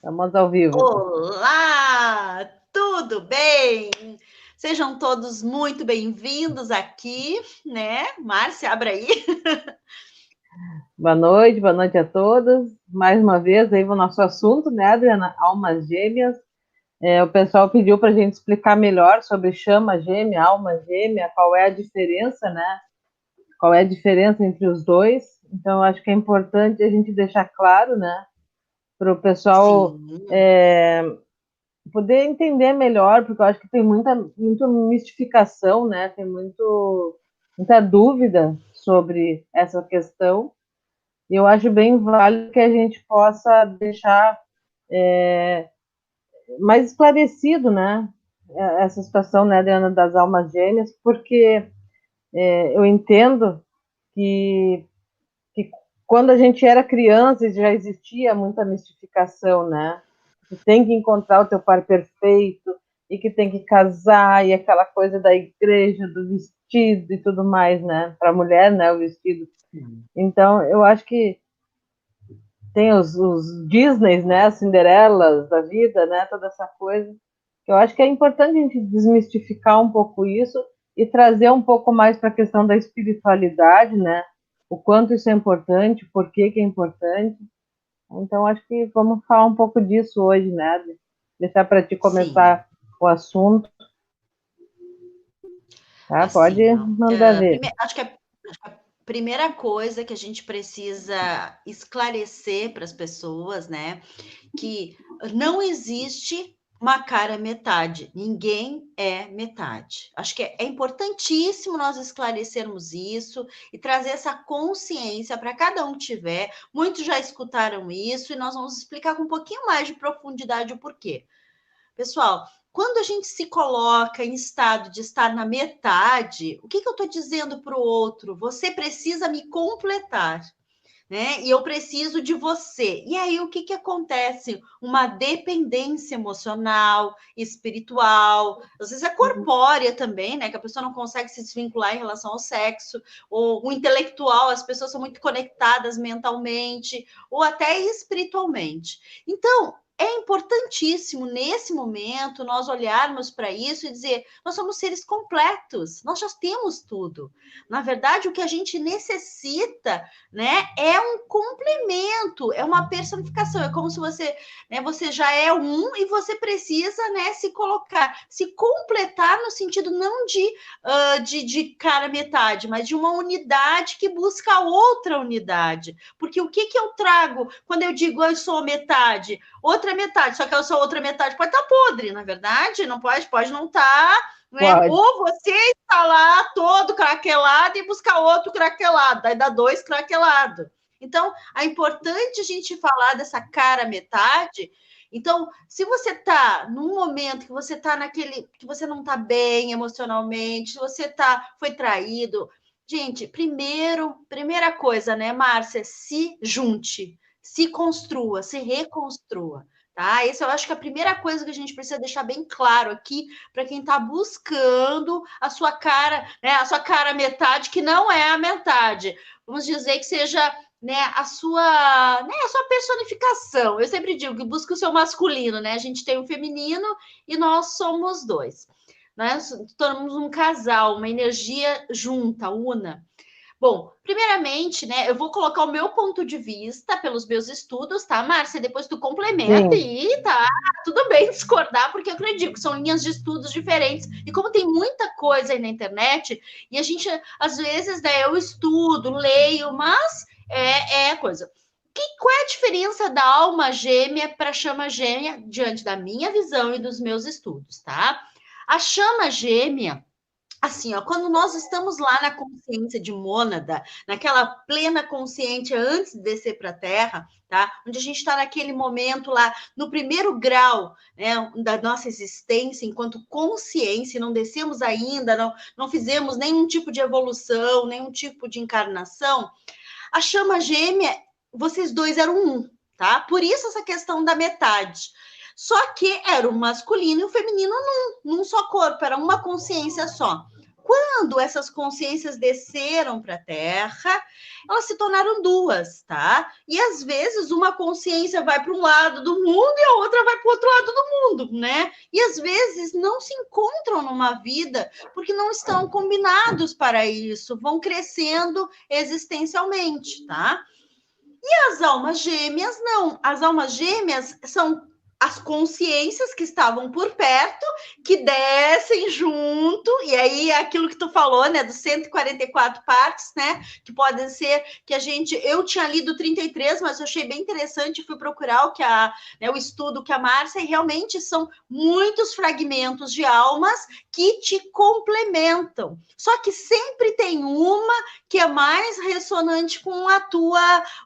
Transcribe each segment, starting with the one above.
Estamos ao vivo. Olá, tudo bem? Sejam todos muito bem-vindos aqui, né? Márcia, abre aí. Boa noite a todos. Mais uma vez aí o nosso assunto, né, Adriana? Almas gêmeas. O pessoal pediu para a gente explicar melhor sobre chama gêmea, alma gêmea, qual é a diferença, né? Qual é a diferença entre os dois? Então, eu acho que é importante a gente deixar claro, né, para o pessoal Sim, poder entender melhor, porque eu acho que tem muita mistificação, né? Tem muita dúvida sobre essa questão. E eu acho bem válido que a gente possa deixar mais esclarecido, né, essa situação, né, Adriana, das almas gêmeas, porque eu entendo que, que quando a gente era criança já existia muita mistificação, né? Que tem que encontrar o teu par perfeito e que tem que casar e aquela coisa da igreja, do vestido e tudo mais, né? Para a mulher, né, o vestido. Então, eu acho que tem os Disneys, né, as Cinderellas da vida, né, toda essa coisa. Eu acho que é importante a gente desmistificar um pouco isso e trazer um pouco mais para a questão da espiritualidade, né, o quanto isso é importante, por que que é importante. Então, acho que vamos falar um pouco disso hoje, né, deixar para ti sim, começar o assunto, tá? assim, Pode ó. mandar ver. Acho que a primeira coisa que a gente precisa esclarecer para as pessoas, né, que não existe uma cara metade. Ninguém é metade. Acho que é importantíssimo nós esclarecermos isso e trazer essa consciência para cada um que tiver. Muitos já escutaram isso e nós vamos explicar com um pouquinho mais de profundidade o porquê. Pessoal, quando a gente se coloca em estado de estar na metade, o que eu estou dizendo para o outro? Você precisa me completar, né? E eu preciso de você. E aí o que acontece? Uma dependência emocional, espiritual, às vezes é corpórea também, né? Que a pessoa não consegue se desvincular em relação ao sexo, ou o intelectual, as pessoas são muito conectadas mentalmente, ou até espiritualmente. Então, é importantíssimo nesse momento nós olharmos para isso e dizer: nós somos seres completos, nós já temos tudo. Na verdade, o que a gente necessita, né, é um complemento, é uma personificação, é como se você, né, você já é um e você precisa, né, se colocar, se completar no sentido não de cara metade, mas de uma unidade que busca outra unidade. Porque o que eu trago quando eu digo eu sou metade? Outra metade, só que eu sou outra metade pode estar podre, na verdade, não pode não estar, né? Pode. Ou você está lá todo craquelado e buscar outro craquelado, daí dá dois craquelados. Então, é importante a gente falar dessa cara metade. Então, se você está num momento que você está naquele, que você não está bem emocionalmente, se você foi traído, gente, primeira coisa, né, Márcia, se junte, se construa, se reconstrua, tá? Essa eu acho que é a primeira coisa que a gente precisa deixar bem claro aqui para quem está buscando a sua cara, né, a sua cara metade, que não é a metade. Vamos dizer que seja, né, a sua personificação. Eu sempre digo que busca o seu masculino, né? A gente tem o feminino e nós somos dois. Nós tornamos um casal, uma energia junta, una. Bom, primeiramente, né, eu vou colocar o meu ponto de vista pelos meus estudos, tá, Márcia? Depois tu complementa Sim, e tá tudo bem discordar, porque eu acredito que são linhas de estudos diferentes. E como tem muita coisa aí na internet, e a gente, às vezes, né, eu estudo, leio, mas é coisa. Qual é a diferença da alma gêmea para a chama gêmea diante da minha visão e dos meus estudos, tá? A chama gêmea, assim, ó, quando nós estamos lá na consciência de mônada, naquela plena consciência antes de descer para a Terra, tá? Onde a gente está naquele momento lá, no primeiro grau, né, da nossa existência enquanto consciência, não descemos ainda, não fizemos nenhum tipo de evolução, nenhum tipo de encarnação, a chama gêmea, vocês dois eram um, tá? Por isso essa questão da metade. Só que era o masculino e o feminino num só corpo, era uma consciência só. quando essas consciências desceram para a Terra, elas se tornaram duas, tá? E às vezes uma consciência vai para um lado do mundo e a outra vai para o outro lado do mundo, né? E às vezes não se encontram numa vida porque não estão combinados para isso, vão crescendo existencialmente, tá? As almas gêmeas, não. As almas gêmeas são as consciências que estavam por perto, que descem junto, e aí é aquilo que tu falou, né, dos 144 partes, né, que podem ser, que eu tinha lido 33, mas eu achei bem interessante, fui procurar o estudo que a Márcia, e realmente são muitos fragmentos de almas que te complementam, só que sempre tem uma que é mais ressonante com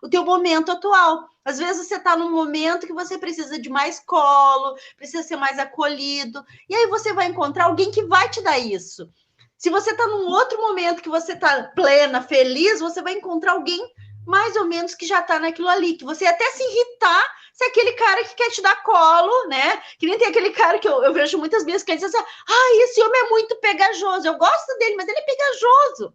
o teu momento atual. Às vezes você está num momento que você precisa de mais colo, precisa ser mais acolhido, e aí você vai encontrar alguém que vai te dar isso. Se você está num outro momento que você está plena, feliz, você vai encontrar alguém mais ou menos que já está naquilo ali, que você até se irritar se é aquele cara que quer te dar colo, né? Que nem tem aquele cara que eu vejo muitas minhas clientes assim, esse homem é muito pegajoso, eu gosto dele, mas ele é pegajoso.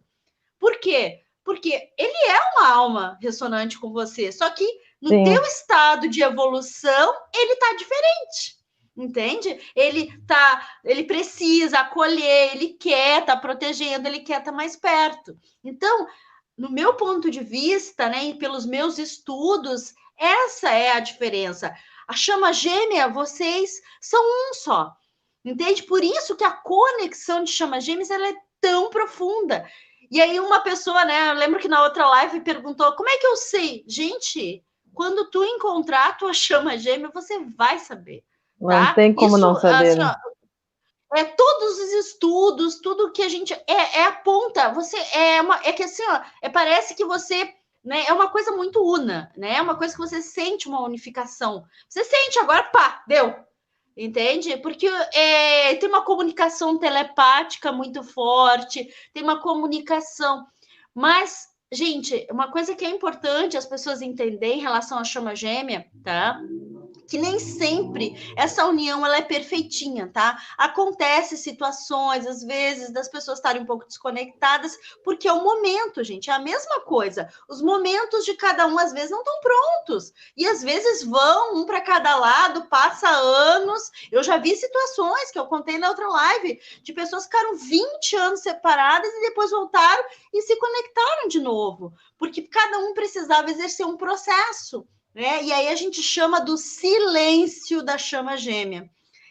Por quê? Porque ele é uma alma ressonante com você, só que no Sim. teu estado de evolução, ele tá diferente. Entende? Ele precisa acolher, ele quer estar protegendo, ele quer estar mais perto. Então, no meu ponto de vista, né, e pelos meus estudos, essa é a diferença. A chama gêmea, vocês são um só. Entende? Por isso que a conexão de chama gêmeas ela é tão profunda. E aí uma pessoa, né, eu lembro que na outra live perguntou, como é que eu sei? Gente, quando tu encontrar a tua chama gêmea, você vai saber, Não tá? tem como Isso, não saber, assim, né? ó, todos os estudos, tudo que a gente aponta, você que assim, ó, parece que você, né, é uma coisa muito una, né? É uma coisa que você sente uma unificação. Você sente agora, pá, deu. Entende? Porque tem uma comunicação telepática muito forte, tem uma comunicação. Mas, gente, uma coisa que é importante as pessoas entenderem em relação à chama gêmea, tá? Que nem sempre essa união ela é perfeitinha, tá? Acontece situações, às vezes, das pessoas estarem um pouco desconectadas, porque é o momento, gente, é a mesma coisa. Os momentos de cada um, às vezes, não estão prontos. E às vezes vão um para cada lado, passa anos. Eu já vi situações que eu contei na outra live, de pessoas que ficaram 20 anos separadas e depois voltaram e se conectaram de novo, porque cada um precisava exercer um processo. Né? E aí a gente chama do silêncio da chama gêmea.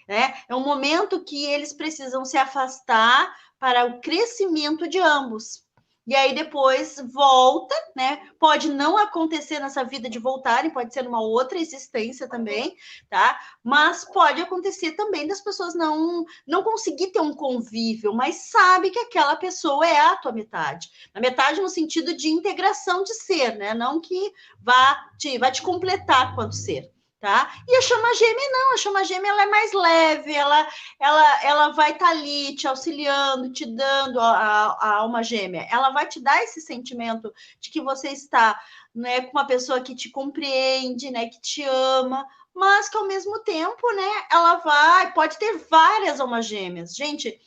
Né? É um momento que eles precisam se afastar para o crescimento de ambos. E aí depois volta, né? Pode não acontecer nessa vida de voltarem, pode ser numa outra existência também, tá? Mas pode acontecer também das pessoas não conseguir ter um convívio, mas sabe que aquela pessoa é a tua metade. A metade no sentido de integração de ser, né? Não que vai te completar quanto ser. Tá? E a chama gêmea não, a chama gêmea ela é mais leve, ela vai estar ali te auxiliando, te dando a alma gêmea, ela vai te dar esse sentimento de que você está, né, com uma pessoa que te compreende, né, que te ama, mas que ao mesmo tempo, né, pode ter várias almas gêmeas. Gente,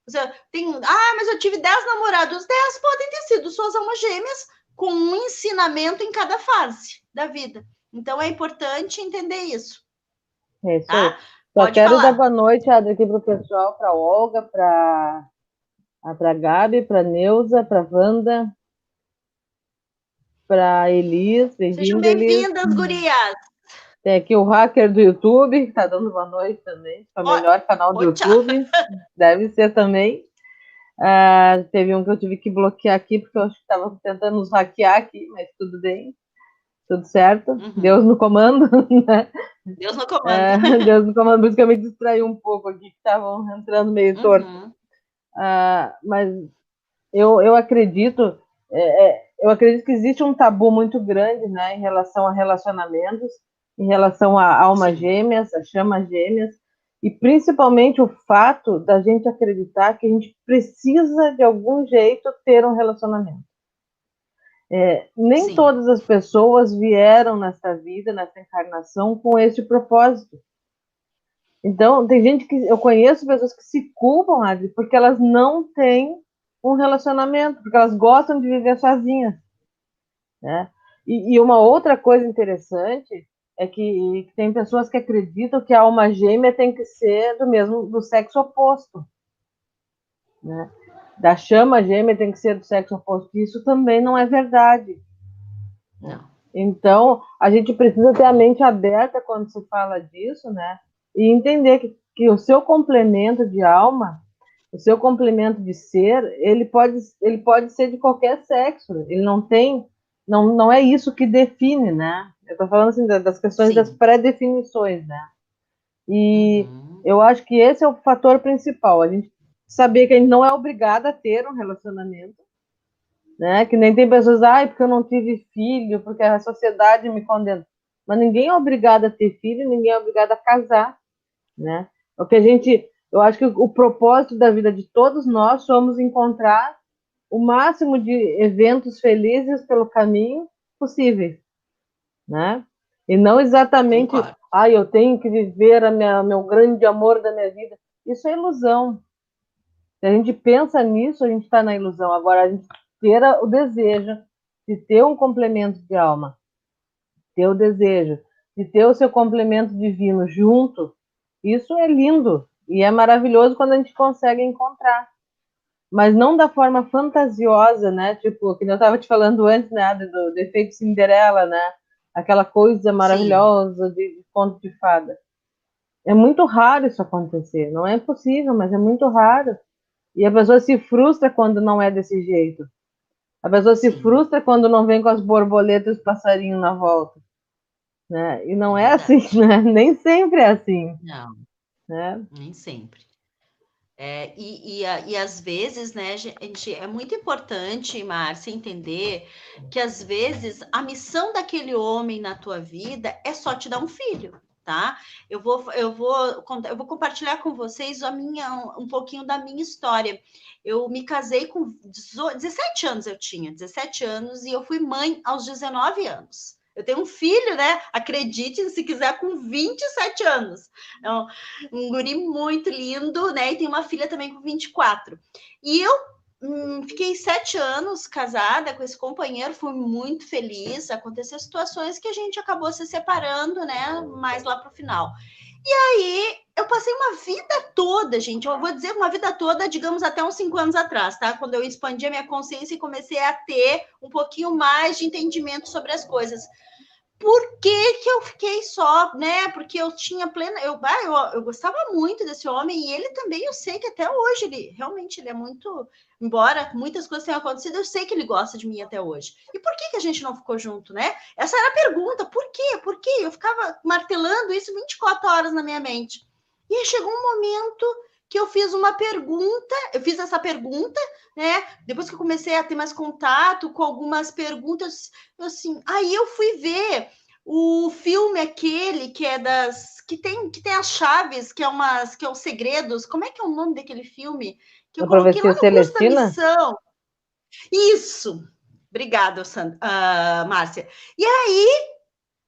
você mas eu tive 10 namorados, 10 podem ter sido suas almas gêmeas com um ensinamento em cada fase da vida. Então é importante entender isso. É isso aí. Tá? Só Pode quero dar falar. boa noite, Adri, aqui para o pessoal, para a Olga, para a Gabi, para a Neuza, para a Wanda, para a Elis. Sejam Bem-vinda, Elis. bem-vindas, gurias. Tem aqui o hacker do YouTube, que está dando boa noite também. É o melhor canal do Tchau. YouTube. Deve ser também. Teve um que eu tive que bloquear aqui, porque eu acho que estava tentando nos hackear aqui, mas tudo bem. Tudo certo. Uhum. Deus no comando, né? Deus no comando. Deus no comando, por isso que eu me distraí um pouco aqui, que estavam entrando meio torto. Uhum. Mas eu acredito, eu acredito que existe um tabu muito grande, né, em relação a relacionamentos, em relação a almas gêmeas, a chamas gêmeas, e principalmente o fato da gente acreditar que a gente precisa, de algum jeito, ter um relacionamento. Nem todas as pessoas vieram nessa vida, nessa encarnação, com esse propósito. Então, tem gente que eu conheço pessoas que se culpam, Adri, porque elas não têm um relacionamento, porque elas gostam de viver sozinhas, né? E uma outra coisa interessante é que tem pessoas que acreditam que a alma gêmea tem que ser do sexo oposto, né? Da chama gêmea tem que ser do sexo oposto. Isso também não é verdade. Não. Então, a gente precisa ter a mente aberta quando se fala disso, né? E entender que o seu complemento de alma, o seu complemento de ser, ele pode ser de qualquer sexo. Ele não tem, não é isso que define, né? Eu estou falando assim das questões das Sim. pré-definições, né? E Uhum. eu acho que esse é o fator principal. A gente saber que a gente não é obrigado a ter um relacionamento, né? Que nem tem pessoas, porque eu não tive filho, porque a sociedade me condena. Mas ninguém é obrigado a ter filho, ninguém é obrigado a casar, né? O que eu acho que o propósito da vida de todos nós somos encontrar o máximo de eventos felizes pelo caminho possíveis, né? E não exatamente, Concordo. eu tenho que viver meu grande amor da minha vida. Isso é ilusão. Se a gente pensa nisso, a gente está na ilusão. Agora, a gente ter o desejo de ter um complemento de alma, ter o desejo de ter o seu complemento divino junto, isso é lindo e é maravilhoso quando a gente consegue encontrar. Mas não da forma fantasiosa, né? Tipo, que eu estava te falando antes, né? Do efeito Cinderela, né? Aquela coisa Sim. maravilhosa de conto de fada. É muito raro isso acontecer. Não é impossível, mas é muito raro. E a pessoa se frustra quando não é desse jeito. A pessoa se Sim. frustra quando não vem com as borboletas e os passarinhos na volta, né? E É não é assim, verdade. né? Nem sempre é assim, Não, né? nem sempre. E às vezes, né, gente, é muito importante, Márcia, entender que às vezes a missão daquele homem na tua vida é só te dar um filho, tá? Eu vou compartilhar com vocês um pouquinho da minha história. Eu me casei com 17 anos, eu tinha 17 anos e eu fui mãe aos 19 anos. Eu tenho um filho, né? Acreditem se quiser, com 27 anos. Então, um guri muito lindo, né? E tem uma filha também com 24. E eu fiquei 7 anos casada com esse companheiro, fui muito feliz. Aconteceram situações que a gente acabou se separando, né? Mais lá pro final. E aí eu passei uma vida toda, gente. Eu vou dizer uma vida toda, digamos, até uns 5 anos atrás, tá? Quando eu expandi a minha consciência e comecei a ter um pouquinho mais de entendimento sobre as coisas. Por que eu fiquei só, né? Porque eu tinha plena. Eu gostava muito desse homem e ele também, eu sei que até hoje ele é muito. Embora muitas coisas tenham acontecido, eu sei que ele gosta de mim até hoje. E por que a gente não ficou junto, né? Essa era a pergunta. Por quê? Por quê? Eu ficava martelando isso 24 horas na minha mente. E aí chegou um momento que eu fiz uma pergunta, eu fiz essa pergunta, né? Depois que eu comecei a ter mais contato com algumas perguntas, assim, aí eu fui ver o filme aquele que é que tem as chaves, que é os segredos. Como é que é o nome daquele filme? Que eu A coloquei profecia lá no curso da celestina, missão. Isso. Obrigada, Márcia. E aí,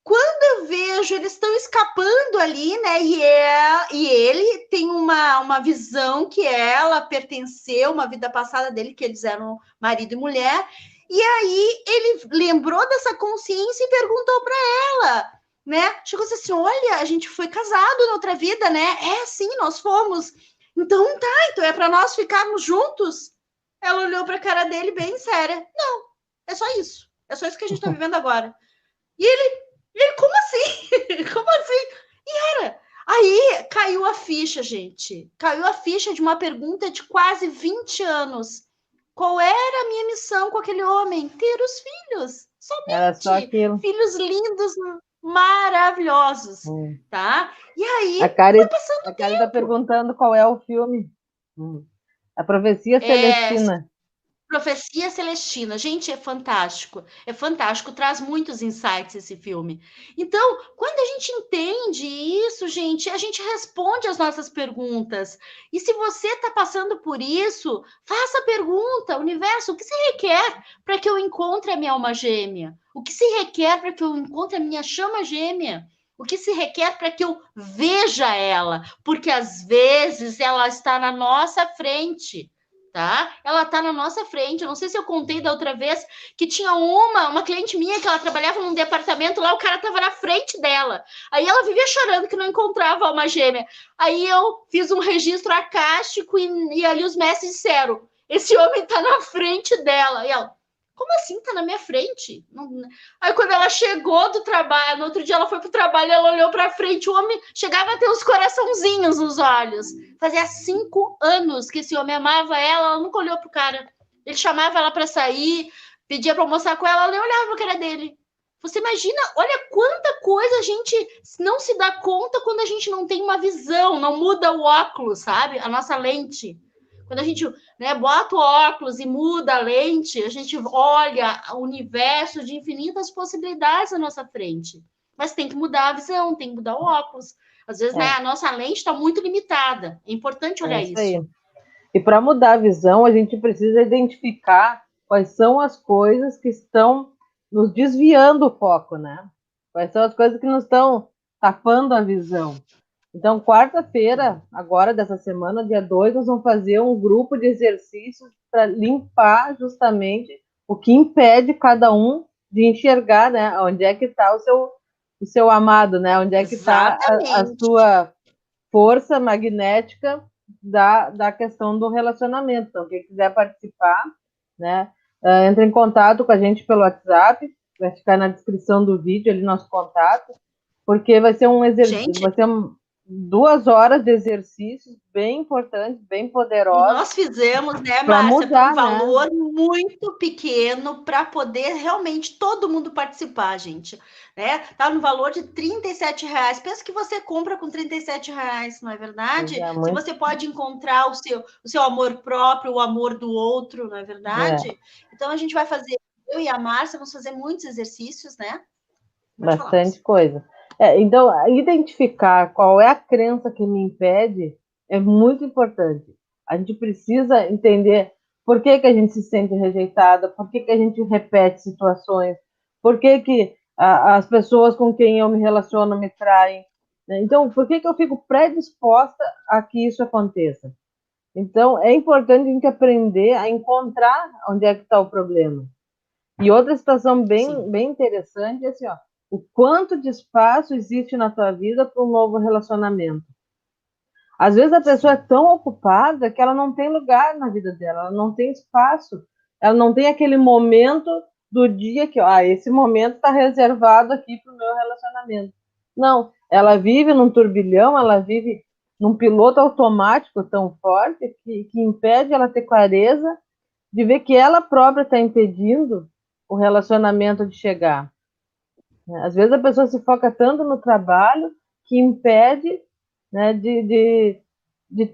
quando eu vejo, eles estão escapando ali, né? E ele tem uma visão que ela pertenceu, uma vida passada dele, que eles eram marido e mulher. E aí ele lembrou dessa consciência e perguntou para ela, né? Chegou assim: olha, a gente foi casado na outra vida, né? É, sim, nós fomos. Então tá, então é para nós ficarmos juntos? Ela olhou para a cara dele bem séria. Não, é só isso. É só isso que a gente está vivendo agora. E ele, como assim? Como assim? E era. Aí caiu a ficha, gente. Caiu a ficha de uma pergunta de quase 20 anos. Qual era a minha missão com aquele homem? Ter os filhos. era só Somente. aquilo. Filhos lindos, maravilhosos. Hum. Tá? E aí A foi Kari, passando a o Kari está tempo. perguntando qual é o filme. A profecia É, celestina. Profecia Celestina, gente, é fantástico. É fantástico, traz muitos insights esse filme. Então, quando a gente entende isso, gente, a gente responde as nossas perguntas. E se você está passando por isso, faça a pergunta, universo, o que se requer para que eu encontre a minha alma gêmea? O que se requer para que eu encontre a minha chama gêmea? O que se requer para que eu veja ela? Porque às vezes ela está na nossa frente. tá? Ela tá na nossa frente. Eu não sei se eu contei da outra vez que tinha uma cliente minha que ela trabalhava num departamento lá, o cara tava na frente dela. Aí ela vivia chorando que não encontrava a alma gêmea. Aí eu fiz um registro acástico e ali os mestres disseram: esse homem tá na frente dela. E ela, como assim tá na minha frente? Aí quando ela chegou do trabalho, no outro dia ela foi pro trabalho, ela olhou pra frente, o homem chegava a ter uns coraçãozinhos nos olhos. Fazia 5 anos que esse homem amava ela nunca olhou pro cara. Ele chamava ela para sair, pedia para almoçar com ela, ela nem olhava pra cara dele. Você imagina, olha quanta coisa a gente não se dá conta quando a gente não tem uma visão, não muda o óculos, sabe? A nossa lente. Quando a gente, né, bota o óculos e muda a lente, a gente olha o universo de infinitas possibilidades à nossa frente. Mas tem que mudar a visão, tem que mudar o óculos. Às vezes, né, É, a nossa lente está muito limitada. É importante é olhar isso aí. isso. E para mudar a visão, a gente precisa identificar quais são as coisas que estão nos desviando o foco, né? Quais são as coisas que nos estão tapando a visão. Então, quarta-feira, agora dessa semana, dia 2, nós vamos fazer um grupo de exercícios para limpar justamente o que impede cada um de enxergar, né? Onde é que está o seu amado, né? Onde é que está a Exatamente. sua força magnética da questão do relacionamento. Então, quem quiser participar, né, entra em contato com a gente pelo WhatsApp, vai ficar na descrição do vídeo ali nosso contato, porque vai ser Gente, 2 horas de exercícios bem importantes, bem e poderosos nós fizemos, né, para Márcia, por um mudar, né? valor muito pequeno para poder realmente todo mundo participar, gente. Né? Tá no valor de R$ 37. Pensa que você compra com R$ 37, não é Pois verdade? é, Se muito, você pode encontrar o seu amor próprio, o amor do outro, não é é, verdade? Então a gente vai fazer, eu e a Márcia, vamos fazer muitos exercícios, né? Pode falar, bastante Márcia. coisa. Então, identificar qual é a crença que me impede é muito importante. A gente precisa entender por que a gente se sente rejeitada, por que a gente repete situações, por que as pessoas com quem eu me relaciono me traem. Né? Então, por que eu fico predisposta a que isso aconteça? Então, é importante a gente aprender a encontrar onde é que está o problema. E outra situação bem, Sim. bem interessante é assim, ó, o quanto de espaço existe na tua vida para um novo relacionamento. Às vezes a pessoa é Sim. tão ocupada que ela não tem lugar na vida dela, ela não tem espaço, ela não tem aquele momento do dia que, esse momento está reservado aqui para o meu relacionamento. Não, ela vive num turbilhão, ela vive num piloto automático tão forte que impede ela ter clareza de ver que ela própria está impedindo o relacionamento de chegar. Às vezes a pessoa se foca tanto no trabalho que impede, né, de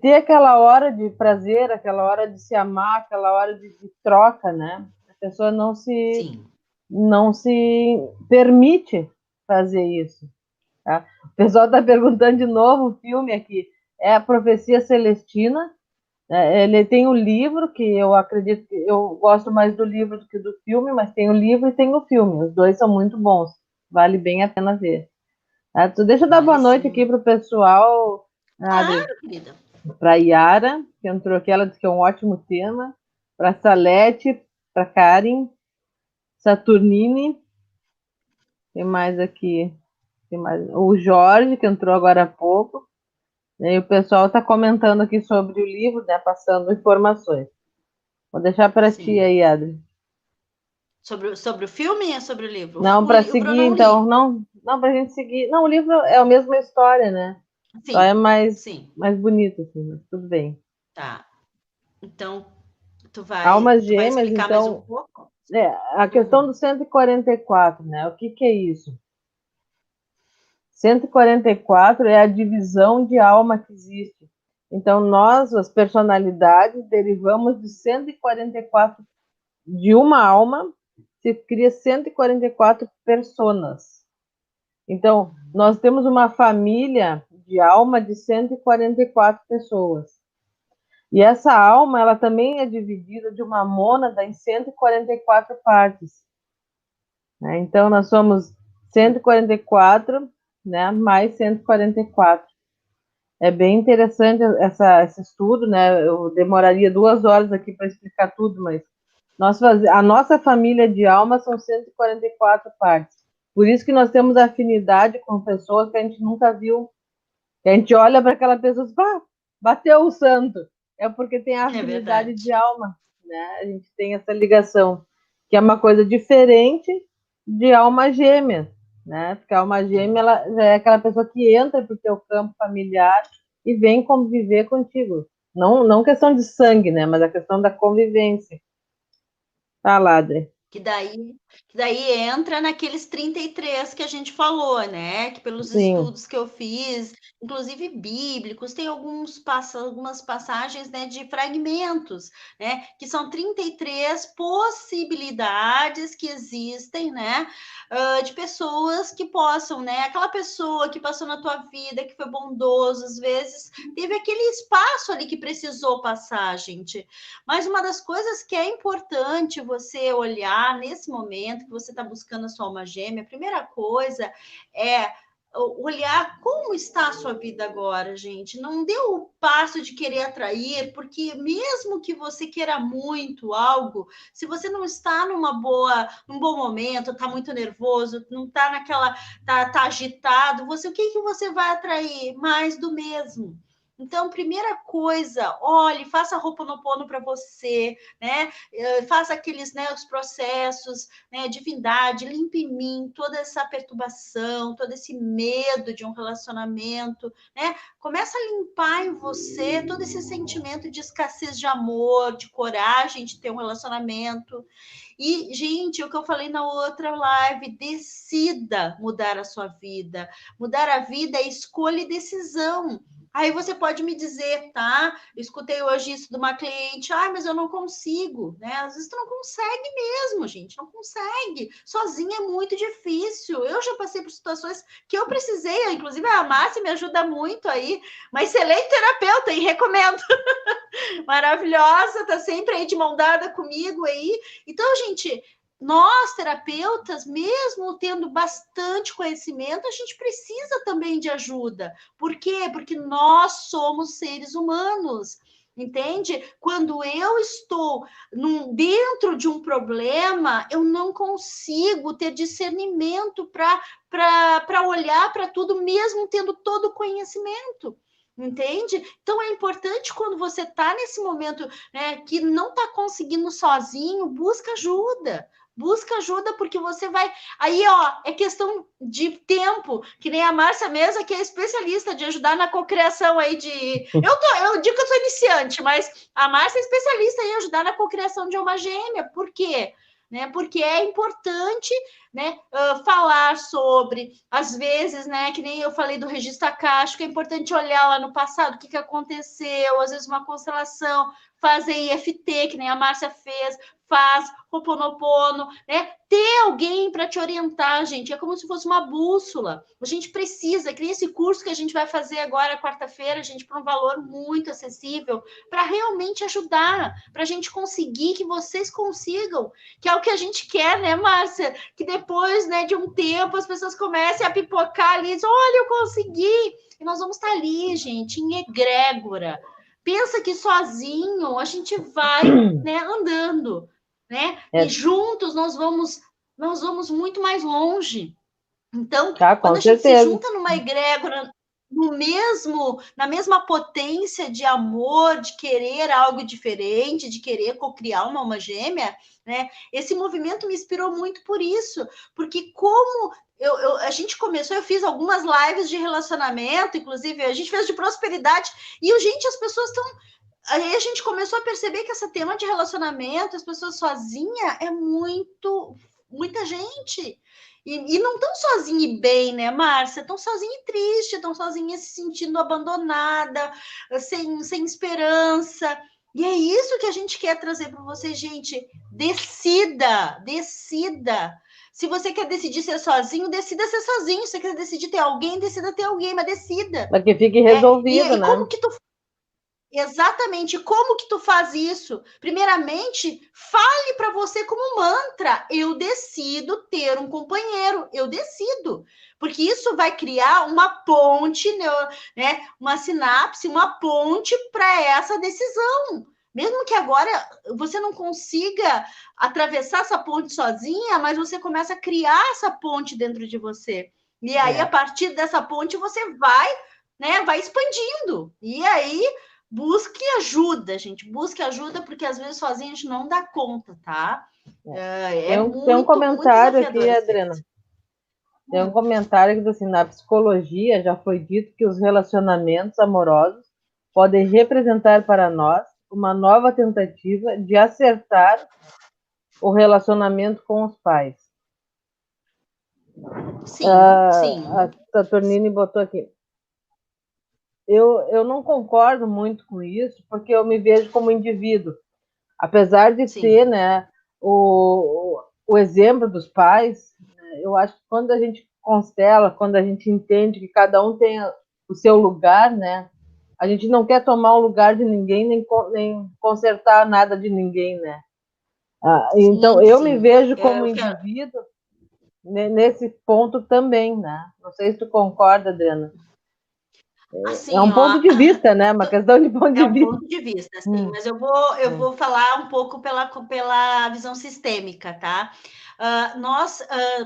ter aquela hora de prazer, aquela hora de se amar, aquela hora de troca, né? A pessoa Sim. não se permite fazer isso. Tá? O pessoal está perguntando de novo o filme aqui. É a Profecia Celestina. Ele tem o livro, que eu acredito que eu gosto mais do livro do que do filme, mas tem o livro e tem o filme. Os dois são muito bons. Vale bem a pena ver. Deixa eu dar boa Vale noite aqui sim. para o pessoal, Adri. Claro, querida. Para a Yara, que entrou aqui, ela disse que é um ótimo tema. Para a Salete, para Karen, Saturnine, tem mais aqui. Tem mais, o Jorge, que entrou agora há pouco. E o pessoal está comentando aqui sobre o livro, né, passando informações. Vou deixar para ti Sim. aí, Adri. Sobre o filme ou sobre o livro? Não, O para livro eu seguir, não então. li. Não, para a gente seguir. Não, o livro é a mesma história, né? Só é Sim, sim. mais bonito, assim, mas tudo bem. Tá. Então, tu vai, Almas tu vai gêmeas, explicar mais um então, pouco? a questão Uhum. do 144, né? O que é isso? 144 é a divisão de alma que existe. Então, nós, as personalidades, derivamos de 144 de uma alma, se cria 144 personas. Então, nós temos uma família de alma de 144 pessoas. E essa alma, ela também é dividida de uma mônada em 144 partes. Né? Então, nós somos 144, né, mais 144. É bem interessante esse estudo, né? Eu demoraria 2 horas aqui para explicar tudo, mas a nossa família de alma são 144 partes. Por isso que nós temos afinidade com pessoas que a gente nunca viu, que a gente olha para aquela pessoa e diz, bateu o santo. É porque tem a É afinidade de verdade. alma, né? A gente tem essa ligação, que é uma coisa diferente de alma gêmea, né? Porque a alma gêmea ela já é aquela pessoa que entra para o teu campo familiar e vem conviver contigo. Não questão de sangue, né? Mas a questão da convivência. Tá, Ladre. Que daí, que daí entra naqueles 33 que a gente falou, né? Que pelos Sim, estudos que eu fiz, inclusive bíblicos, tem algumas passagens, né, de fragmentos, né? Que são 33 possibilidades que existem, né? De pessoas que possam, né? Aquela pessoa que passou na tua vida, que foi bondoso, às vezes teve aquele espaço ali que precisou passar, gente. Mas uma das coisas que é importante você olhar nesse momento que você está buscando a sua alma gêmea, a primeira coisa é olhar como está a sua vida agora, gente. Não dê o passo de querer atrair, porque mesmo que você queira muito algo, se você não está num bom momento, está muito nervoso, não está naquela, tá agitado, o que você vai atrair? Mais do mesmo. Então, primeira coisa, olhe, faça Ho'oponopono para você, né? Faça aqueles, né, os processos, né, divindade, limpe em mim toda essa perturbação, todo esse medo de um relacionamento, né? Começa a limpar em você todo esse sentimento de escassez de amor, de coragem de ter um relacionamento. E, gente, o que eu falei na outra live, decida mudar a sua vida. Mudar a vida é escolha e decisão. Aí você pode me dizer, tá? Eu escutei hoje isso de uma cliente, mas eu não consigo, né? Às vezes tu não consegue mesmo, gente, não consegue. Sozinha é muito difícil. Eu já passei por situações que eu precisei, inclusive a Márcia me ajuda muito aí, uma excelente terapeuta e recomendo. Maravilhosa, tá sempre aí de mão dada comigo aí. Então, gente, nós, terapeutas, mesmo tendo bastante conhecimento, a gente precisa também de ajuda. Por quê? Porque nós somos seres humanos. Entende? Quando eu estou dentro de um problema, eu não consigo ter discernimento para olhar para tudo, mesmo tendo todo o conhecimento. Entende? Então é importante quando você está nesse momento, né, que não está conseguindo sozinho, busca ajuda. Busca ajuda porque você vai. Aí, ó, é questão de tempo, que nem a Márcia mesma, que é especialista de ajudar na cocriação aí de. Eu digo que eu sou iniciante, mas a Márcia é especialista em ajudar na cocriação de uma gêmea. Por quê? Né? Porque é importante, né, falar sobre, às vezes, né, que nem eu falei do registro akáshico, é importante olhar lá no passado o que aconteceu, às vezes uma constelação, fazer IFT, que nem a Márcia fez, faz Ho'oponopono, né? Ter alguém para te orientar, gente, é como se fosse uma bússola. A gente precisa, que nem esse curso que a gente vai fazer agora, quarta-feira, gente, por um valor muito acessível, para realmente ajudar, para a gente conseguir que vocês consigam, que é o que a gente quer, né, Márcia? Que depois, né, de um tempo, as pessoas comecem a pipocar ali e dizem, olha, eu consegui. E nós vamos estar ali, gente, em egrégora. Pensa que sozinho a gente vai, né, andando, né? E é, juntos nós vamos muito mais longe. Então, tá, quando com a gente se certeza. junta numa egrégora na mesma potência de amor, de querer algo diferente, de querer cocriar uma alma gêmea, né? Esse movimento me inspirou muito por isso, porque como a gente começou, eu fiz algumas lives de relacionamento, inclusive a gente fez de prosperidade, e gente, as pessoas estão. Aí a gente começou a perceber que esse tema de relacionamento, as pessoas sozinhas, é muita gente. E não estão sozinha e bem, né, Márcia? Estão sozinha e triste, estão sozinha se sentindo abandonada, sem esperança. E é isso que a gente quer trazer para vocês, gente. Decida, decida. Se você quer decidir ser sozinho, decida ser sozinho. Se você quer decidir ter alguém, decida ter alguém, mas decida. Para que fique Né? resolvido, E né? como que tu Exatamente. Como que tu faz isso? Primeiramente, fale para você como mantra: eu decido ter um companheiro, eu decido. Porque isso vai criar uma ponte, né? Uma sinapse, uma ponte para essa decisão. Mesmo que agora você não consiga atravessar essa ponte sozinha, mas você começa a criar essa ponte dentro de você. E aí, a partir dessa ponte, você vai, né, vai expandindo. E aí, busque ajuda, gente. Busque ajuda, porque às vezes sozinho a gente não dá conta, tá? Tem um comentário muito aqui, Adriana. Tem um comentário que diz assim, na psicologia já foi dito que os relacionamentos amorosos podem representar para nós uma nova tentativa de acertar o relacionamento com os pais. Sim, sim. A Saturnine botou aqui. Eu não concordo muito com isso, porque eu me vejo como indivíduo. Apesar de ter, né, o exemplo dos pais, né, eu acho que quando a gente constela, quando a gente entende que cada um tem o seu lugar, né, a gente não quer tomar o lugar de ninguém, nem consertar nada de ninguém, né. Então, eu me vejo como indivíduo nesse ponto também, né. Não sei se tu concorda, Adriana. Assim, é um ponto de vista, né? Uma questão de ponto de vista. É um ponto de vista, sim, mas eu vou falar um pouco pela visão sistêmica, tá? Nós,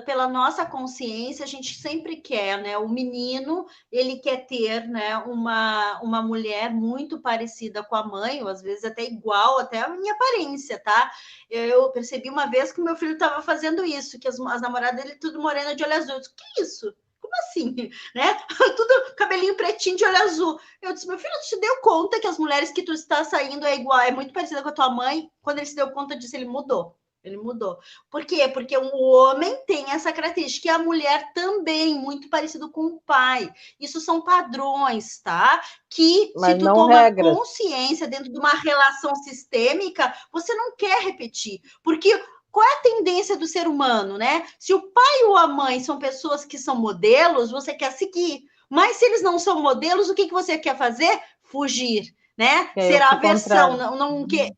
pela nossa consciência, a gente sempre quer, né? O menino, ele quer ter, né, uma mulher muito parecida com a mãe, ou às vezes até igual, até a minha aparência, tá? Eu percebi uma vez que o meu filho estava fazendo isso, que as namoradas dele tudo morena de olho azul. Eu disse, que isso? Como assim, né? Tudo cabelinho pretinho de olho azul. Eu disse, meu filho, tu se deu conta que as mulheres que tu está saindo é igual, é muito parecida com a tua mãe? Quando ele se deu conta disso, ele mudou. Ele mudou. Por quê? Porque o homem tem essa característica, e a mulher também, muito parecido com o pai. Isso são padrões, tá? Que Mas se tu não toma regras. consciência dentro de uma relação sistêmica, você não quer repetir. Porque qual é a tendência do ser humano, né? Se o pai ou a mãe são pessoas que são modelos, você quer seguir. Mas se eles não são modelos, o que você quer fazer? Fugir, né? Ser a aversão, não quer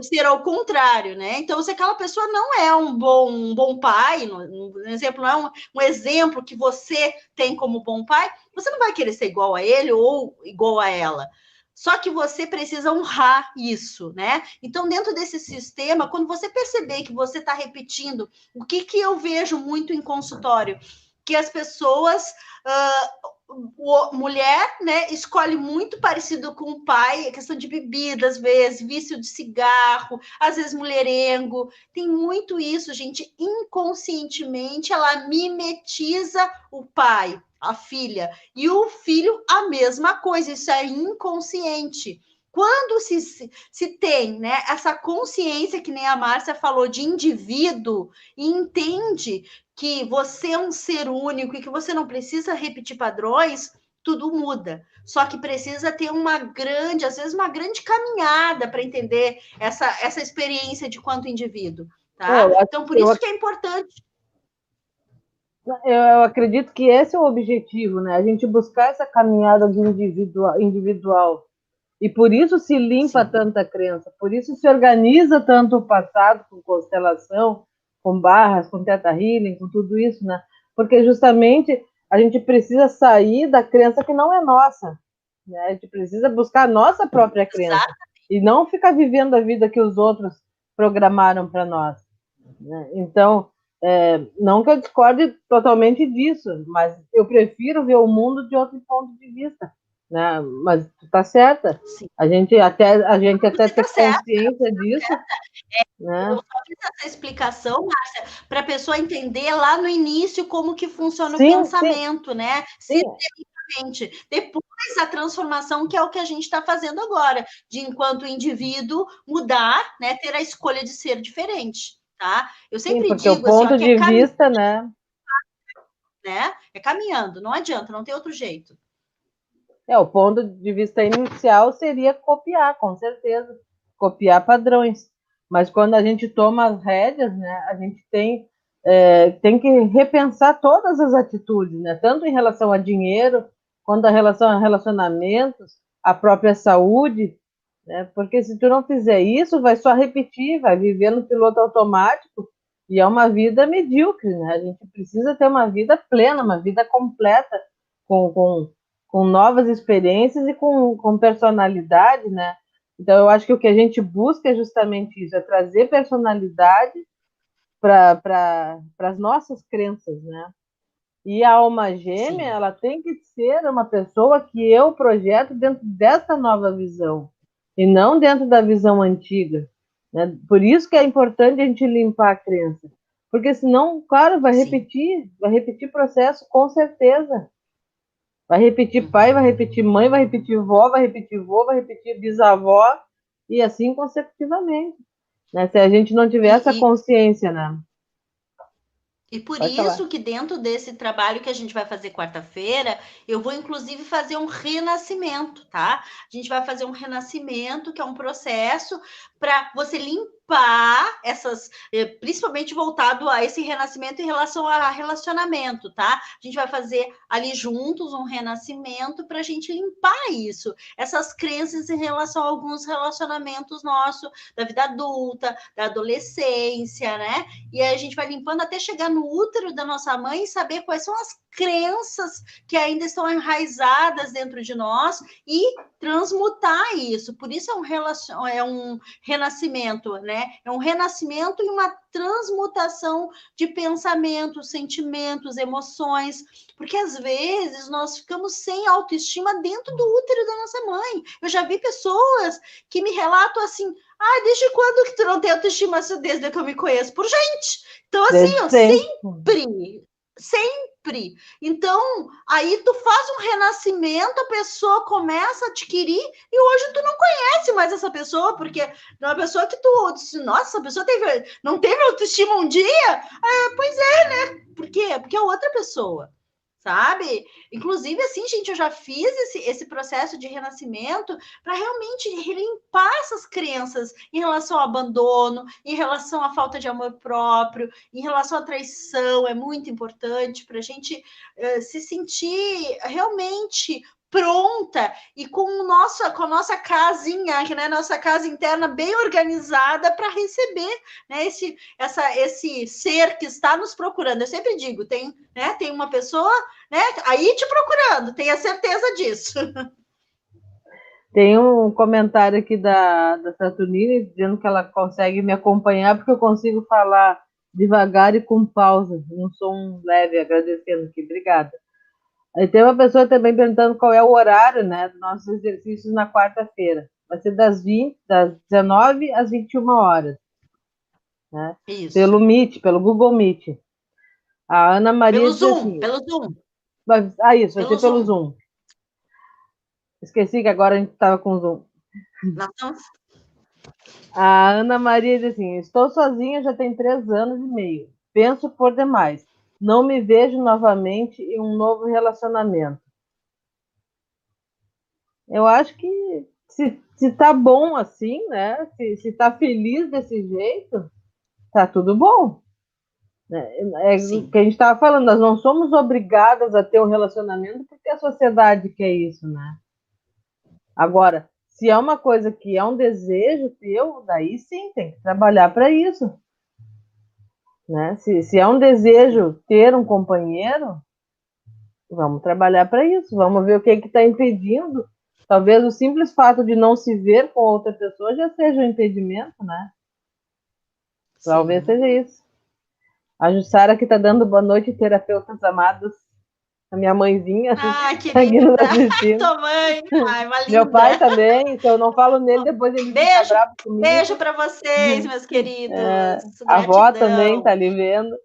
ser ao contrário, né? Então, se aquela pessoa não é um bom pai, um exemplo, não é um exemplo que você tem como bom pai, você não vai querer ser igual a ele ou igual a ela. Só que você precisa honrar isso, né? Então, dentro desse sistema, quando você perceber que você está repetindo, o que eu vejo muito em consultório? Que as pessoas, mulher, né, escolhe muito parecido com o pai, questão de bebida, às vezes, vício de cigarro, às vezes mulherengo, tem muito isso, gente, inconscientemente ela mimetiza o pai, a filha, e o filho a mesma coisa, isso é inconsciente. Quando se tem, né, essa consciência, que nem a Márcia falou, de indivíduo, e entende que você é um ser único e que você não precisa repetir padrões, tudo muda. Só que precisa ter às vezes uma grande caminhada para entender essa experiência de quanto indivíduo, tá? Então, por isso que é importante. Eu acredito que esse é o objetivo, né? A gente buscar essa caminhada de individual. E por isso se limpa tanta crença, por isso se organiza tanto o passado com constelação, com barras, com teta healing, com tudo isso, né? Porque justamente a gente precisa sair da crença que não é nossa, né? A gente precisa buscar a nossa própria crença. Exato. E não ficar vivendo a vida que os outros programaram para nós, né? Então, não que eu discorde totalmente disso, mas eu prefiro ver o mundo de outro ponto de vista, né? Mas tu tá certa. Sim. A gente até ter consciência disso. Né? Eu só fiz essa explicação, Márcia, para a pessoa entender lá no início como que funciona o pensamento, né? Sistemicamente. Depois a transformação, que é o que a gente está fazendo agora, de enquanto indivíduo mudar, né? Ter a escolha de ser diferente. Tá? Eu sempre digo o ponto assim, de vista, né? É caminhando, não adianta, não tem outro jeito. O ponto de vista inicial seria copiar, com certeza, copiar padrões. Mas quando a gente toma as rédeas, né, a gente tem que repensar todas as atitudes, né, tanto em relação a dinheiro, quanto em relação a relacionamentos, a própria saúde, né? Porque se tu não fizer isso, vai só repetir, vai viver no piloto automático e é uma vida medíocre, né? A gente precisa ter uma vida plena, uma vida completa, com, com, com novas experiências e com personalidade, né? Então, eu acho que o que a gente busca é justamente isso, é trazer personalidade para as nossas crenças, né? E a alma gêmea, Sim. ela tem que ser uma pessoa que eu projeto dentro dessa nova visão, e não dentro da visão antiga, né? Por isso que é importante a gente limpar a crença, porque senão, claro, Sim. vai repetir processo com certeza. Vai repetir pai, vai Uhum. repetir mãe, vai repetir vó, vai repetir vô, vai repetir bisavó, e assim consecutivamente, né? Se a gente não tiver essa E, consciência, né? E por Pode falar. isso que dentro desse trabalho que a gente vai fazer quarta-feira, eu vou inclusive fazer um renascimento, tá? A gente vai fazer um renascimento, que é um processo para você limpar essas, principalmente voltado a esse renascimento em relação a relacionamento, tá? A gente vai fazer ali juntos um renascimento para a gente limpar isso, essas crenças em relação a alguns relacionamentos nossos, da vida adulta, da adolescência, né? E aí a gente vai limpando até chegar no útero da nossa mãe e saber quais são as crenças que ainda estão enraizadas dentro de nós e transmutar isso. Por isso é um renascimento, né? É um renascimento e uma transmutação de pensamentos, sentimentos, emoções, porque às vezes nós ficamos sem autoestima dentro do útero da nossa mãe. Eu já vi pessoas que me relatam assim: ah, desde quando que tu não tem autoestima desde que eu me conheço? Por gente. Então, assim, Desde ó, sempre. sempre. Então, aí tu faz um renascimento, a pessoa começa a adquirir, e hoje tu não conhece mais essa pessoa, porque é uma pessoa que tu disse, nossa, essa pessoa não teve autoestima um dia? Pois é, né? Por quê? Porque é outra pessoa, sabe? Inclusive, assim, gente, eu já fiz esse processo de renascimento para realmente limpar essas crenças em relação ao abandono, em relação à falta de amor próprio, em relação à traição. É muito importante para a gente se sentir realmente pronta e com a nossa casinha, que é nossa casa interna bem organizada para receber, né, esse ser que está nos procurando. Eu sempre digo, tem uma pessoa, né, aí te procurando, tenha certeza disso. Tem um comentário aqui da Saturnine dizendo que ela consegue me acompanhar porque eu consigo falar devagar e com pausa, um som leve, agradecendo aqui, obrigada. Aí tem uma pessoa também perguntando qual é o horário, né, dos nossos exercícios na quarta-feira. Vai ser das 19 às 21 horas, né? Isso. Pelo Meet, pelo Google Meet. A Ana Maria diz assim, Pelo Zoom, isso, vai pelo ser pelo Zoom. Zoom. Esqueci que agora a gente estava com o Zoom. Nós estamos... A Ana Maria diz assim: estou sozinha já tem 3 anos e meio. Penso por demais. Não me vejo novamente em um novo relacionamento. Eu acho que se tá bom assim, né? Se tá feliz desse jeito, tá tudo bom. É o Sim, que a gente estava falando, nós não somos obrigadas a ter um relacionamento porque a sociedade quer isso, né? Agora, se é uma coisa que é um desejo teu, daí sim, tem que trabalhar para isso. Né? Se é um sim. desejo ter um companheiro, vamos trabalhar para isso, vamos ver o que está impedindo. Talvez o simples fato de não se ver com outra pessoa já seja um impedimento, né? Talvez Sim. seja isso. A Jussara que está dando boa noite, terapeutas amados. A minha mãezinha Ai, está aqui nos querida, assistindo. tua mãe, ai, uma Meu linda. pai também, se eu não falo nele, depois ele fica Beijo, bravo beijo comigo. para vocês, meus queridos. A avó também está Gratidão. ali vendo.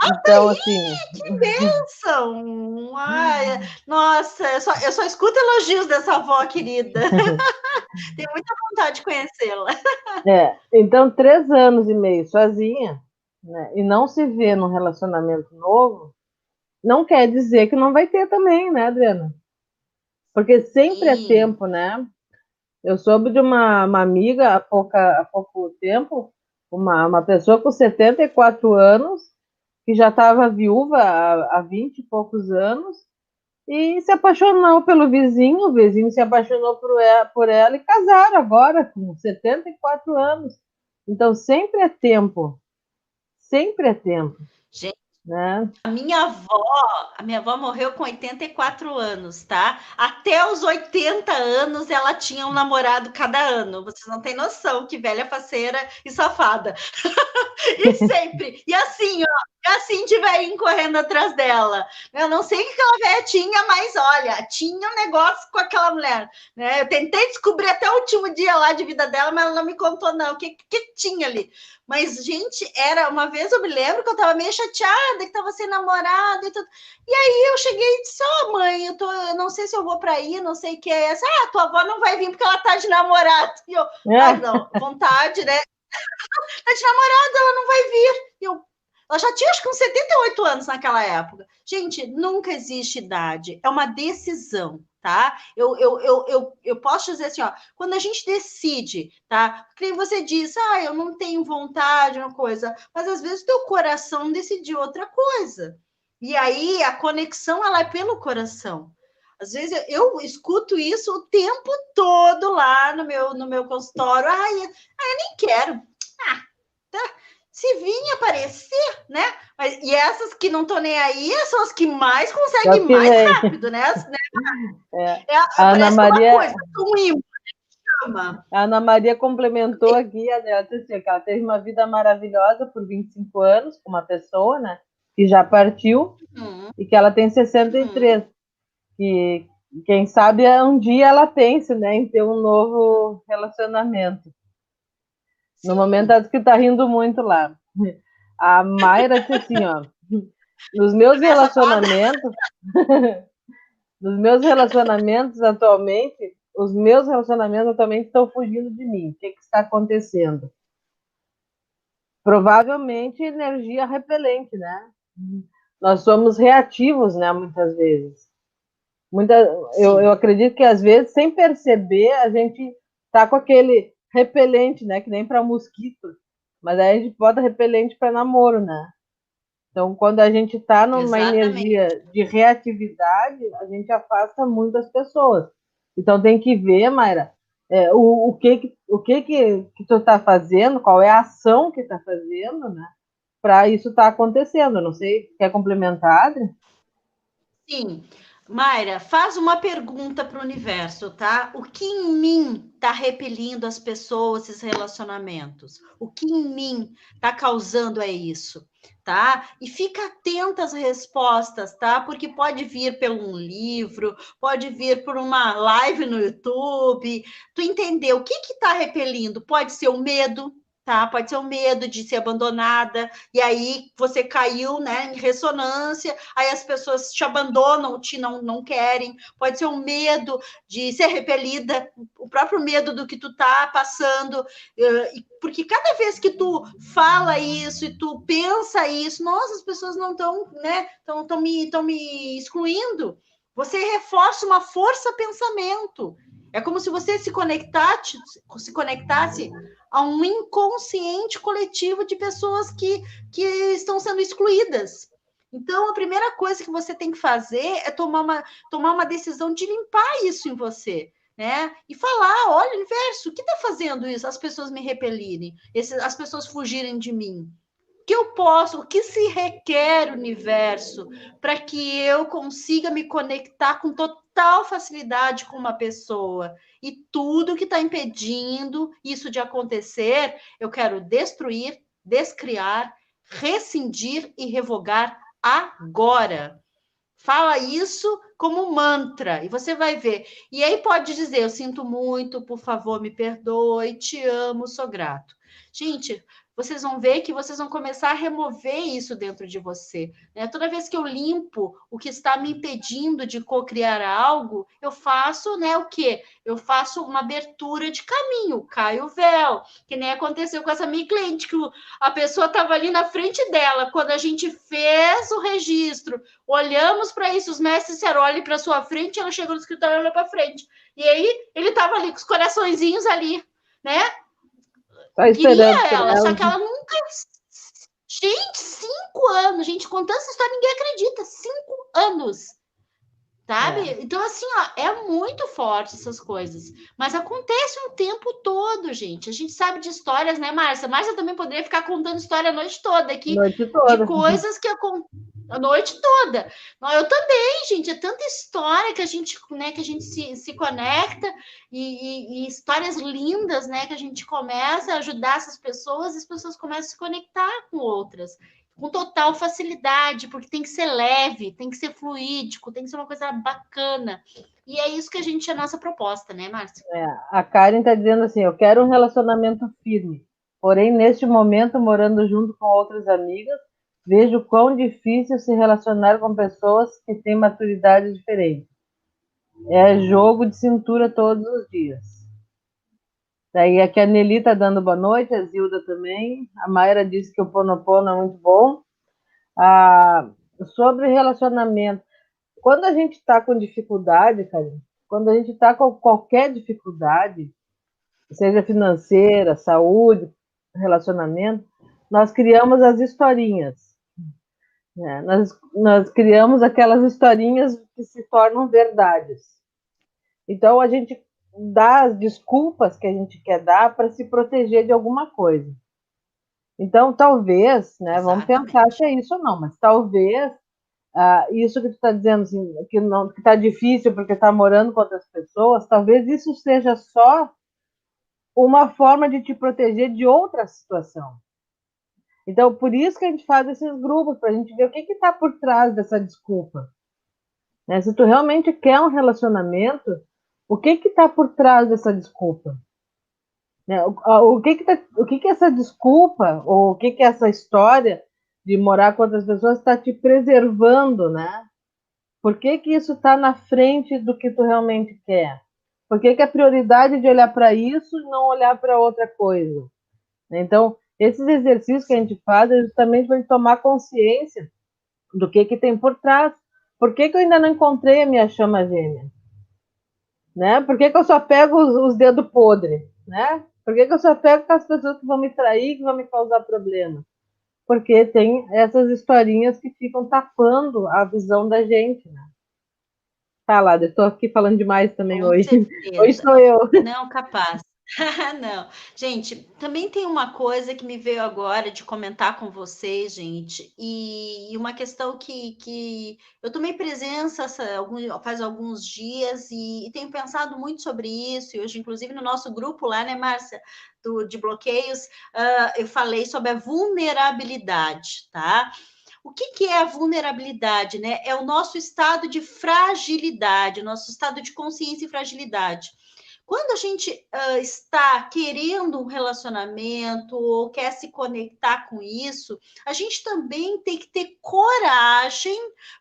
Então, assim, Que bênção! Ai, nossa, eu só escuto elogios dessa avó querida. Tenho muita vontade de conhecê-la. então 3 anos e meio sozinha, né, e não se vê num relacionamento novo, não quer dizer que não vai ter também, né, Adriana? Porque sempre é Sim, tempo, né? Eu soube de uma amiga há pouco tempo, uma pessoa com 74 anos, que já estava viúva há 20 e poucos anos, e se apaixonou pelo vizinho, o vizinho se apaixonou por ela e casaram agora, com 74 anos. Então, sempre é tempo, Gente, né? a minha avó morreu com 84 anos, tá? Até os 80 anos ela tinha um namorado cada ano. Vocês não têm noção que velha faceira e safada. E sempre. E assim, ó. E assim de velhinho correndo atrás dela. Eu não sei o que aquela velha tinha, mas olha, tinha um negócio com aquela mulher. Né? Eu tentei descobrir até o último dia lá de vida dela, mas ela não me contou, não. O que tinha ali? Mas, gente, era uma vez eu me lembro que eu tava meio chateada, que tava sem namorado e tudo. E aí eu cheguei e disse: Ó, mãe, eu não sei se eu vou pra aí, não sei o que é essa. Ah, tua avó não vai vir porque ela tá de namorado. E eu, ai, não, vontade, né? Tá de namorado, ela não vai vir. Ela já tinha acho que uns 78 anos naquela época. Gente, nunca existe idade. É uma decisão, tá? Eu posso dizer assim, ó, quando a gente decide, tá? Porque você diz, eu não tenho vontade, uma coisa, mas às vezes o teu coração decidiu outra coisa. E aí a conexão, ela é pelo coração. Às vezes eu escuto isso o tempo todo lá no meu consultório. Eu nem quero. Tá? Se vir aparecer, né? E essas que não estão nem aí são as que mais É o conseguem que mais vem. rápido, né? É. A Ana Parece que é uma Maria, coisa, um imã chama. a Ana Maria complementou aqui, ela disse assim, que ela teve uma vida maravilhosa por 25 anos com uma pessoa, né? Que já partiu e que ela tem 63. Que quem sabe um dia ela pense, né, em ter um novo relacionamento. No momento acho que tá rindo muito lá. A Mayra disse assim, ó, nos meus Essa toda. relacionamentos, nos meus relacionamentos atualmente, os meus relacionamentos atualmente estão fugindo de mim. O que está acontecendo? Provavelmente energia repelente, né? Nós somos reativos, né, muitas vezes. Eu Sim, acredito que às vezes, sem perceber, a gente tá com aquele repelente, né? Que nem para mosquito. Mas aí a gente bota repelente para namoro, né? Então, quando a gente está numa exatamente. energia de reatividade, a gente afasta muitas pessoas. Então, tem que ver, Mayra, o que tu está fazendo, qual é a ação que está fazendo, né? Para isso estar acontecendo. Eu não sei, quer complementar, Adri? Sim. Mayra, faz uma pergunta para o universo, tá? O que em mim está repelindo as pessoas, esses relacionamentos? O que em mim está causando isso, tá? E fica atenta às respostas, tá? Porque pode vir por um livro, pode vir por uma live no YouTube. Tu entendeu o que está repelindo? Pode ser o medo, tá? Pode ser o medo de ser abandonada, e aí você caiu, né, em ressonância, aí as pessoas te abandonam, não querem, pode ser um medo de ser repelida, o próprio medo do que tu tá passando, porque cada vez que tu fala isso e tu pensa isso, nossa, as pessoas não estão, né, estão me excluindo, você reforça uma força pensamento. É como se você se conectasse a um inconsciente coletivo de pessoas que estão sendo excluídas. Então, a primeira coisa que você tem que fazer é tomar uma decisão de limpar isso em você. Né? E falar, olha, universo, o que está fazendo isso? As pessoas me repelirem, as pessoas fugirem de mim. O que se requer, universo, para que eu consiga me conectar com total facilidade com uma pessoa? E tudo que está impedindo isso de acontecer, eu quero destruir, descriar, rescindir e revogar agora. Fala isso como mantra e você vai ver. E aí pode dizer: eu sinto muito, por favor, me perdoe, te amo, sou grato. Gente, vocês vão ver que vocês vão começar a remover isso dentro de você. Né? Toda vez que eu limpo o que está me impedindo de co-criar algo, eu faço, né, o quê? Eu faço uma abertura de caminho, caio o véu, que nem aconteceu com essa minha cliente, que a pessoa estava ali na frente dela, quando a gente fez o registro, olhamos para isso, os mestres disseram, olhe para sua frente, ela chegou no escritório e olhou para frente. E aí, ele estava ali com os coraçõezinhos ali, né? Tá esperando Queria por ela, só ela. que ela nunca... Gente, 5 anos, gente, contando essa história, ninguém acredita. 5 anos. sabe? Então, assim, ó, é muito forte essas coisas. Mas acontece o tempo todo, gente. A gente sabe de histórias, né, Márcia? Márcia também poderia ficar contando história a noite toda aqui, Noite de toda. coisas que acontecem a noite toda. Eu também, gente. É tanta história que a gente, né, que a gente se conecta e histórias lindas, né, que a gente começa a ajudar essas pessoas e as pessoas começam a se conectar com outras com total facilidade, porque tem que ser leve, tem que ser fluídico, tem que ser uma coisa bacana. E é isso que a gente é a nossa proposta, né, Márcia? A Karen está dizendo assim: eu quero um relacionamento firme, porém, neste momento, morando junto com outras amigas, vejo quão difícil se relacionar com pessoas que têm maturidade diferente. É jogo de cintura todos os dias. Daí aqui a Nelly está dando boa noite, a Zilda também. A Mayra disse que o Ponopono é muito bom. Sobre relacionamento, quando a gente está com dificuldade, cara, quando a gente está com qualquer dificuldade, seja financeira, saúde, relacionamento, nós criamos as historinhas. Né? Nós criamos aquelas historinhas que se tornam verdades. Então a gente dá as desculpas que a gente quer dar para se proteger de alguma coisa. Então, talvez, né, vamos pensar se é isso ou não, mas talvez isso que tu está dizendo, assim, que está difícil porque está morando com outras pessoas, talvez isso seja só uma forma de te proteger de outra situação. Então, por isso que a gente faz esses grupos, para a gente ver o que está por trás dessa desculpa. Né? Se tu realmente quer um relacionamento, o que está por trás dessa desculpa? Né? O que essa desculpa, ou o que essa história de morar com outras pessoas está te preservando, né? Por que isso está na frente do que tu realmente quer? Por que a prioridade de olhar para isso e não olhar para outra coisa? Então, esses exercícios que a gente faz é justamente para tomar consciência do que tem por trás. Por que eu ainda não encontrei a minha chama gêmea? Né? Por que eu só pego os dedos podres? Né? Por que eu só pego com as pessoas que vão me trair, que vão me causar problema? Porque tem essas historinhas que ficam tapando a visão da gente, né? Tá lá, eu estou aqui falando demais também Com hoje. Hoje certeza. sou eu. Não, capaz. Não. Gente, também tem uma coisa que me veio agora de comentar com vocês, gente, e uma questão que eu tomei presença faz alguns dias e tenho pensado muito sobre isso, e hoje, inclusive, no nosso grupo lá, né, Márcia, de bloqueios, eu falei sobre a vulnerabilidade, tá? O que é a vulnerabilidade, né? É o nosso estado de fragilidade, o nosso estado de consciência e fragilidade. Quando a gente está querendo um relacionamento ou quer se conectar com isso, a gente também tem que ter coragem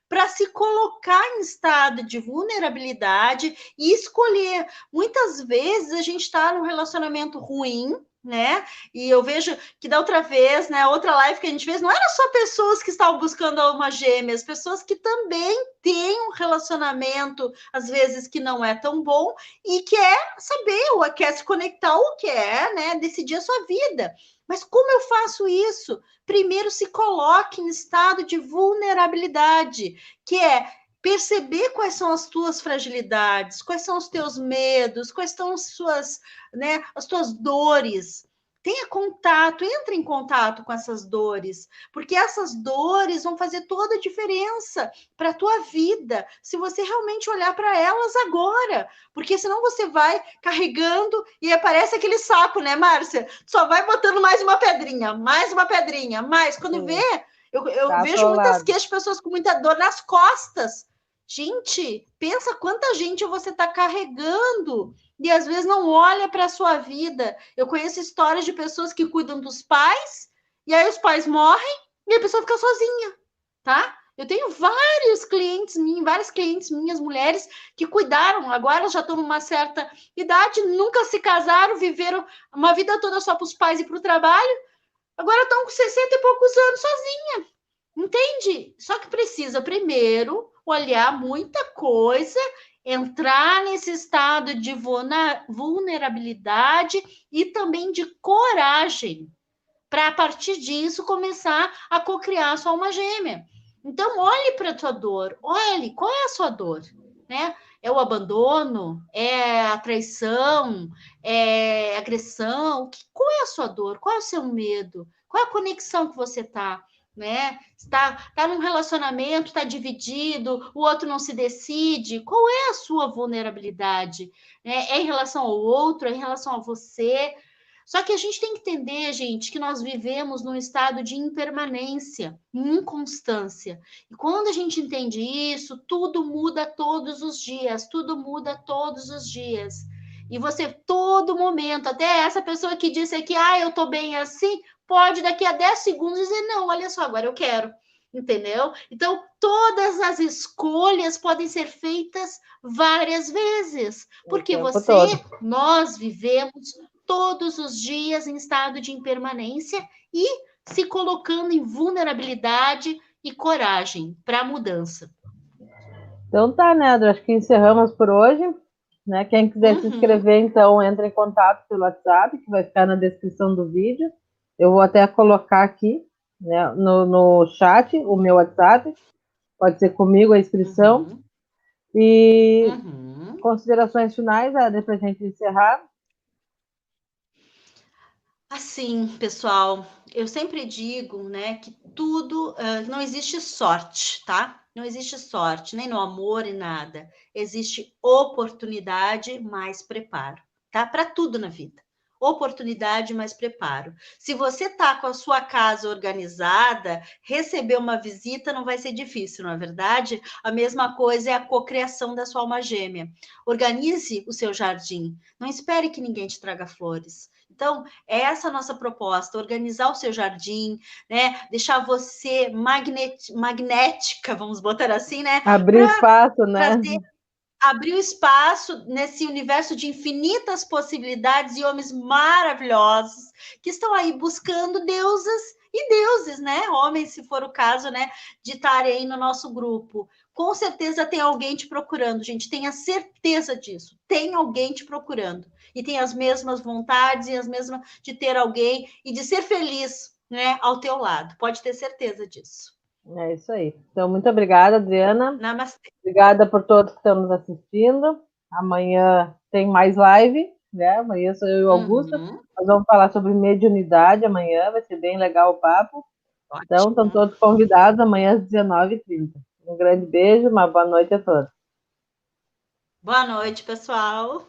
para se colocar em estado de vulnerabilidade e escolher. Muitas vezes a gente está num relacionamento ruim, né? E eu vejo que da outra vez, né, outra live que a gente fez, não era só pessoas que estavam buscando alma gêmea, as pessoas que também têm um relacionamento, às vezes, que não é tão bom e quer saber, ou quer se conectar, ou quer, né, decidir a sua vida. Mas como eu faço isso? Primeiro se coloque em estado de vulnerabilidade, que é perceber quais são as tuas fragilidades, quais são os teus medos, quais são as suas, né, as tuas dores. Tenha contato, entre em contato com essas dores, porque essas dores vão fazer toda a diferença para a tua vida, se você realmente olhar para elas agora, porque senão você vai carregando e aparece aquele saco, né, Márcia? Só vai botando mais uma pedrinha, mais. Quando vê, eu vejo muitas queixas de pessoas com muita dor nas costas. Gente, pensa quanta gente você está carregando e às vezes não olha para a sua vida. Eu conheço histórias de pessoas que cuidam dos pais e aí os pais morrem e a pessoa fica sozinha, tá? Eu tenho várias clientes minhas, mulheres, que cuidaram, agora já estão numa certa idade, nunca se casaram, viveram uma vida toda só para os pais e para o trabalho, agora estão com 60 e poucos anos sozinha, entende? Só que precisa primeiro olhar muita coisa, entrar nesse estado de vulnerabilidade e também de coragem, para a partir disso começar a cocriar a sua alma gêmea. Então, olhe para a tua dor, olhe qual é a sua dor. né? É o abandono? É a traição? É a agressão? Qual é a sua dor? Qual é o seu medo? Qual é a conexão que você está? Né? Está num relacionamento, está dividido, o outro não se decide. Qual é a sua vulnerabilidade? É em relação ao outro, é em relação a você? Só que a gente tem que entender, gente, que nós vivemos num estado de impermanência, inconstância. E quando a gente entende isso, tudo muda todos os dias, tudo muda todos os dias. E você, todo momento, até essa pessoa que disse aqui, eu tô bem assim, pode daqui a 10 segundos dizer, não, olha só, agora eu quero. Entendeu? Então, todas as escolhas podem ser feitas várias vezes, O porque tempo todo. nós vivemos todos os dias em estado de impermanência e se colocando em vulnerabilidade e coragem para a mudança. Então tá, né, Adri? Acho que encerramos por hoje. Né? Quem quiser se Uhum, inscrever, então, entra em contato pelo WhatsApp, que vai ficar na descrição do vídeo. Eu vou até colocar aqui, né, no chat o meu WhatsApp. Pode ser comigo a inscrição. uhum, E uhum. considerações finais, Adri, para a gente encerrar. Assim, pessoal, eu sempre digo, né, que tudo, não existe sorte, tá? Não existe sorte, nem no amor e nada. Existe oportunidade mais preparo, tá? Para tudo na vida. Oportunidade mais preparo. Se você tá com a sua casa organizada, receber uma visita não vai ser difícil, não é verdade? A mesma coisa é a cocriação da sua alma gêmea. Organize o seu jardim. Não espere que ninguém te traga flores. Então, é essa a nossa proposta, organizar o seu jardim, né? Deixar você magnética, vamos botar assim, né? Abrir Para espaço, né? trazer, abrir o espaço nesse universo de infinitas possibilidades e homens maravilhosos que estão aí buscando deusas e deuses, né? Homens, se for o caso, né? De estarem aí no nosso grupo. Com certeza tem alguém te procurando, gente. Tenha certeza disso. Tem alguém te procurando. E tem as mesmas vontades e as mesmas de ter alguém e de ser feliz, né? Ao teu lado. Pode ter certeza disso. É isso aí. Então, muito obrigada, Adriana. Namastê. Obrigada por todos que estão nos assistindo. Amanhã tem mais live, né? Amanhã sou eu e o Augusto. Uhum. Nós vamos falar sobre mediunidade amanhã, vai ser bem legal o papo. Então, estão Ótimo. todos convidados amanhã às 19h30. Um grande beijo, uma boa noite a todos. Boa noite, pessoal.